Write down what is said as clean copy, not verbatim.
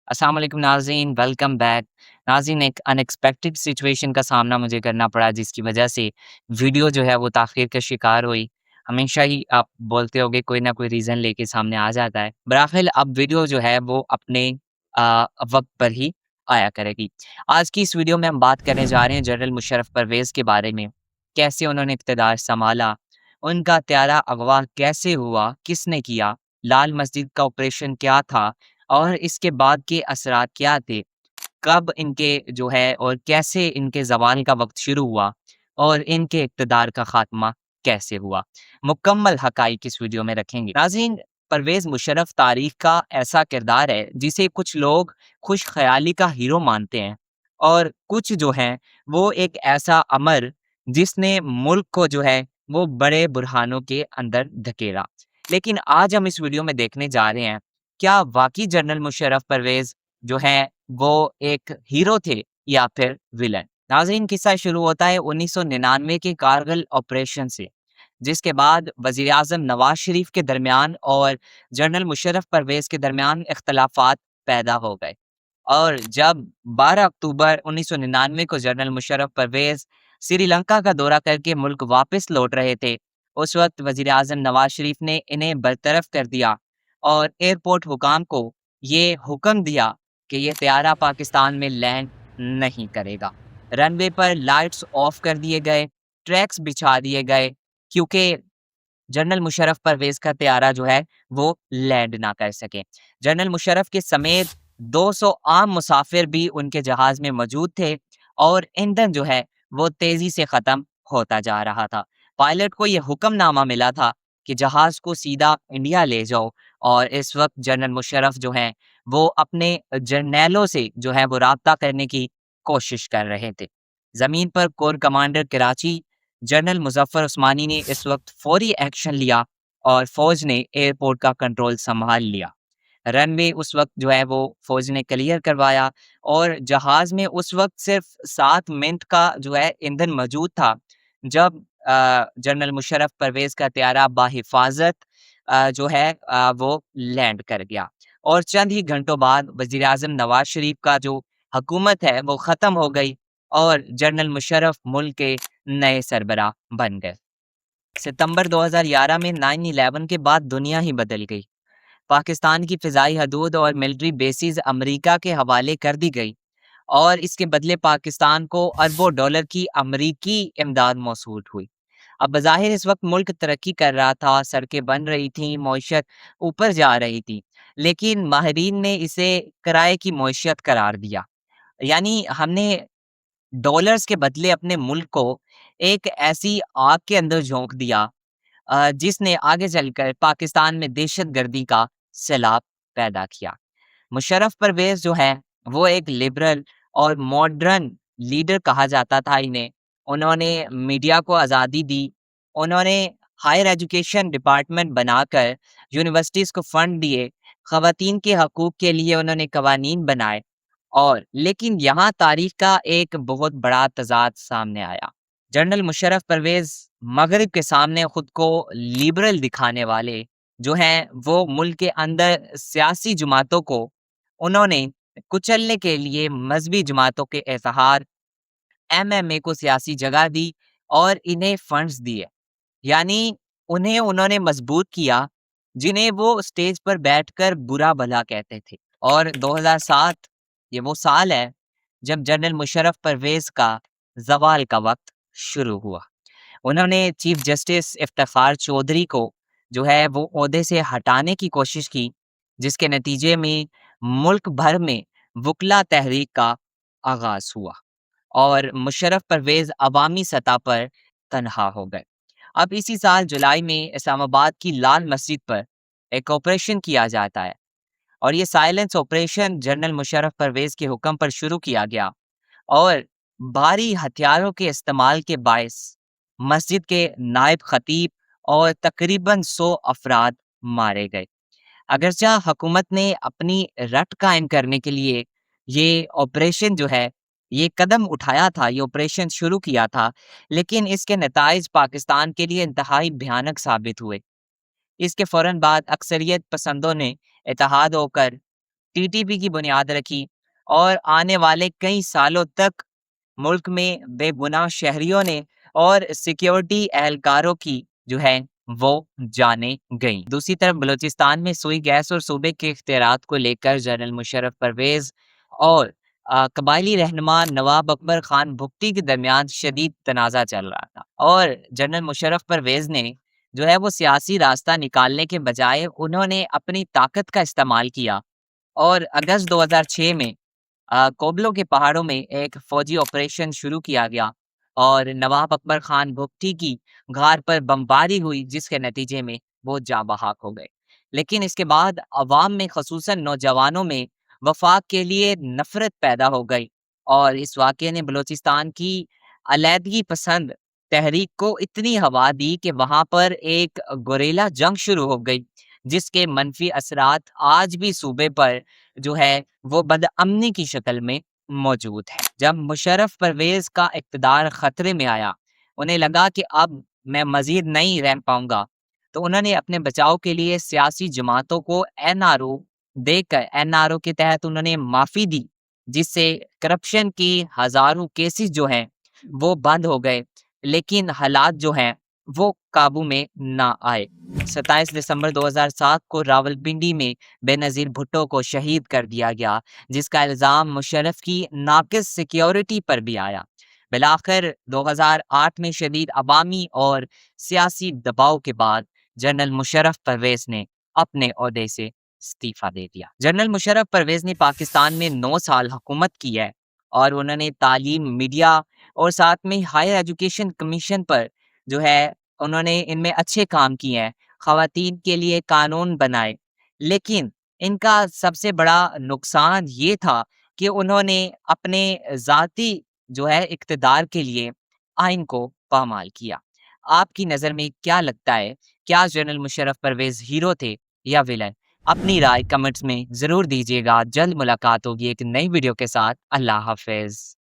अस्सलाम वालेकुम नाज़रीन, वेलकम बैक। नाज़रीन, एक अनएक्सपेक्टेड सिचुएशन का सामना मुझे करना पड़ा जिसकी वजह से वीडियो जो है वो ताख़ीर का शिकार हुई। हमेशा ही आप बोलते होंगे कोई ना कोई रीज़न लेके सामने आ जाता है। बहरहाल अब वीडियो जो है वो अपने वक़्त पर ही आया करेगी। आज की इस वीडियो में हम बात करने जा रहे हैं जनरल मुशर्रफ परवेज़ के बारे में। कैसे उन्होंने इक़्तिदार सँभाला, उनका त्यारा अगवा कैसे हुआ, किसने किया, लाल मस्जिद का ऑपरेशन क्या था और इसके बाद के असरात क्या थे? कब इनके जो है और कैसे इनके ज़वाल का वक़्त शुरू हुआ और इनके इक़्तिदार का ख़ात्मा कैसे हुआ? मुकम्मल हक़ाइक़ इस वीडियो में रखेंगे। नाज़रीन, परवेज़ मुशर्रफ तारीख़ का ऐसा किरदार है जिसे कुछ लोग खुश ख़याली का हीरो मानते हैं और कुछ जो हैं वो एक ऐसा अमर जिसने मुल्क को जो है वो बड़े बुरहानों के अंदर धकेला। लेकिन आज हम इस वीडियो में देखने जा रहे हैं, क्या वाक़ई जनरल मुशर्रफ परवेज़ जो हैं वो एक हीरो थे या फिर विलन? नाज़रीन, किस्सा शुरू होता है 1999 के कारगिल ऑपरेशन से, जिसके बाद वज़ीर-ए-आज़म नवाज़ शरीफ के दरमियान और जनरल मुशर्रफ परवेज़ के दरमियान इख्तिलाफ़ात पैदा हो गए। और जब 12 अक्टूबर 1999 को जनरल मुशर्रफ परवेज़ श्रीलंका का दौरा करके मुल्क वापस लौट रहे थे, उस वक़्त वज़ीर-ए-आज़म नवाज़ शरीफ ने इन्हें बरतरफ कर दिया और एयरपोर्ट हुकाम को ये हुक्म दिया कि ये तैयारा पाकिस्तान में लैंड नहीं करेगा। रनवे पर लाइट्स ऑफ कर दिए गए, ट्रैक्स बिछा दिए गए क्योंकि जनरल मुशर्रफ परवेज़ का तैयारा जो है वो लैंड ना कर सके। जनरल मुशर्रफ के समेत 200 आम मुसाफिर भी उनके जहाज़ में मौजूद थे और ईंधन जो है वो तेज़ी से ख़त्म होता जा रहा था। पायलट को ये हुक्मनामा मिला था कि जहाज़ को सीधा इंडिया ले जाओ और इस वक़्त जनरल मुशर्रफ जो हैं वो अपने जर्नैलों से जो है वो राब्ता करने की कोशिश कर रहे थे। ज़मीन पर core commander Karachi general Muzaffar Usmani ने इस वक़्त फ़ौरी एक्शन लिया और फ़ौज ने एयरपोर्ट का कंट्रोल सँभाल लिया। रनवे उस वक़्त जो है वो फ़ौज ने क्लियर करवाया और जहाज़ में उस वक़्त सिर्फ़ 7 मिनट का जो है ईंधन मौजूद था, जब जनरल मुशर्रफ परवेज़ का तैयारा बाहिफ़ाज़त जो है वो लैंड कर गया और चंद ही घंटों बाद वज़ीर-ए-आज़म नवाज़ शरीफ का जो हुकूमत है वो ख़त्म हो गई और जनरल मुशर्रफ मुल्क के नए सरबराह बन गए। सितंबर 2011 में 9/11 के बाद दुनिया ही बदल गई। पाकिस्तान की फ़िज़ाई हदूद और मिलिट्री बेसिस अमेरिका के हवाले कर दी गई और इसके बदले पाकिस्तान को अरबों डॉलर की अमरीकी इमदाद मौसूल हुई। अब बज़ाहिर इस वक़्त मुल्क तरक्की कर रहा था, सड़कें बन रही थीं, मईशत ऊपर जा रही थी, लेकिन माहिरीन ने इसे किराए की मईशत करार दिया। यानी हमने डॉलर्स के बदले अपने मुल्क को एक ऐसी आग के अंदर झोंक दिया जिसने आगे चलकर पाकिस्तान में दहशतगर्दी का सैलाब पैदा किया। मुशर्रफ परवेज़ जो है वो एक लिबरल और मॉडर्न लीडर कहा जाता था इन्हें। उन्होंने मीडिया को आज़ादी दी, उन्होंने हायर एजुकेशन डिपार्टमेंट बनाकर यूनिवर्सिटीज़ को फ़ंड दिए, ख़वातीन के हकूक़ के लिए उन्होंने कवानीन बनाए और लेकिन यहाँ तारीख़ का एक बहुत बड़ा तज़ाद सामने आया। जनरल मुशर्रफ परवेज़ मग़रिब के सामने खुद को लिबरल दिखाने वाले जो हैं वो मुल्क के अंदर सियासी जमातों को उन्होंने कुचलने के लिए मज़हबी जमातों के इज़हार एमएमए को सियासी जगह दी और इन्हें फंड्स दिए। यानी उन्हें उन्होंने मजबूत किया जिन्हें वो स्टेज पर बैठकर बुरा भला कहते थे। और 2007 ये वो साल है जब जनरल मुशर्रफ परवेज़ का ज़वाल का वक़्त शुरू हुआ। उन्होंने चीफ जस्टिस इफ्तिख़ार चौधरी को जो है वो ओहदे से हटाने की कोशिश की, जिसके नतीजे में मुल्क भर में वकला तहरीक का आगाज़ हुआ और मुशर्रफ परवेज़ अवामी सतह पर तनहा हो गए। अब इसी साल जुलाई में इस्लामाबाद की लाल मस्जिद पर एक ऑपरेशन किया जाता है और ये silence operation general Musharraf Pervez के हुक्म पर शुरू किया गया और भारी हथियारों के इस्तेमाल के बायस मस्जिद के नायब खतीब और तकरीबन 100 अफराद मारे गए। अगरचा हुकूमत ने अपनी रट कायम करने के लिए ये ऑपरेशन जो है ये कदम उठाया था, ये ऑपरेशन शुरू किया था, लेकिन इसके नताइज पाकिस्तान के लिए इंतहाई भयानक साबित हुए। इसके फ़ौरन बाद अक्सरियत पसंदों ने इत्तेहाद होकर टीटीपी की बुनियाद रखी और आने वाले कई सालों तक मुल्क में बेगुनाह शहरियों ने और सिक्योरिटी एहलकारों की जो है वो जानें गईं। दूसरी तरफ बलूचिस्तान में सुई गैस और सूबे के इख्तियारात को लेकर जनरल मुशर्रफ परवेज़ और कबायली रहनुमा नवाब अकबर खान भुट्टी के दरमियान शदीद तनाज़ा चल रहा था और जनरल मुशर्रफ परवेज़ ने जो है वो सियासी रास्ता निकालने के बजाय उन्होंने अपनी ताकत का इस्तेमाल किया और अगस्त 2006 में कोबलो के पहाड़ों में एक फौजी ऑपरेशन शुरू किया गया और नवाब अकबर खान भुट्टी की गार पर बमबारी हुई जिसके नतीजे में वो जाँ बहक हो गए। लेकिन इसके बाद अवाम में ख़ुसूसन नौजवानों में वफाक के लिए नफ़रत पैदा हो गई और इस वाक़ये ने बलूचिस्तान की अलहदगी पसंद तहरीक को इतनी हवा दी कि वहाँ पर एक गुरिल्ला जंग शुरू हो गई, जिसके मनफ़ी असरात आज भी सूबे पर जो है वो बदअमनी की शक्ल में मौजूद है। जब मुशर्रफ परवेज़ का इक़्तिदार ख़तरे में आया, उन्हें लगा कि अब मैं मज़ीद नहीं रह पाऊँगा, तो उन्होंने अपने बचाव के लिए सियासी जमातों को एनआरओ देकर एनआरओ के तहत उन्होंने माफ़ी दी, जिससे करप्शन के हज़ारों केसेस जो हैं, वो बंद हो गए। लेकिन हालात जो हैं, वो काबू में ना आए। 27 दिसंबर 2007 को रावलपिंडी में बेनज़ीर भुट्टो को शहीद कर दिया गया, जिसका इल्ज़ाम मुशर्रफ की नाक़िस सिक्योरिटी पर भी आया। बिलाखिर 2008 में शदीद अवामी और सियासी दबाव के बाद जनरल मुशर्रफ परवेज़ ने अपने ओहदे से इस्तीफ़ा दे दिया। जनरल मुशर्रफ परवेज़ ने पाकिस्तान में 9 साल हुकूमत की है और उन्होंने तालीम, मीडिया और साथ में हायर एजुकेशन कमीशन पर जो है उन्होंने इनमें अच्छे काम किए हैं। ख़वातीन के लिए कानून बनाए, लेकिन इनका सबसे बड़ा नुकसान ये था कि उन्होंने अपने ज़ाती जो है इक़्तिदार के लिए आइन को पामाल किया। आपकी नज़र में क्या लगता है, क्या जनरल मुशर्रफ परवेज़ हीरो थे या विलन? अपनी राय कमेंट्स में ज़रूर दीजिएगा। जल्द मुलाकात होगी एक नई वीडियो के साथ। अल्लाह हाफ़िज़।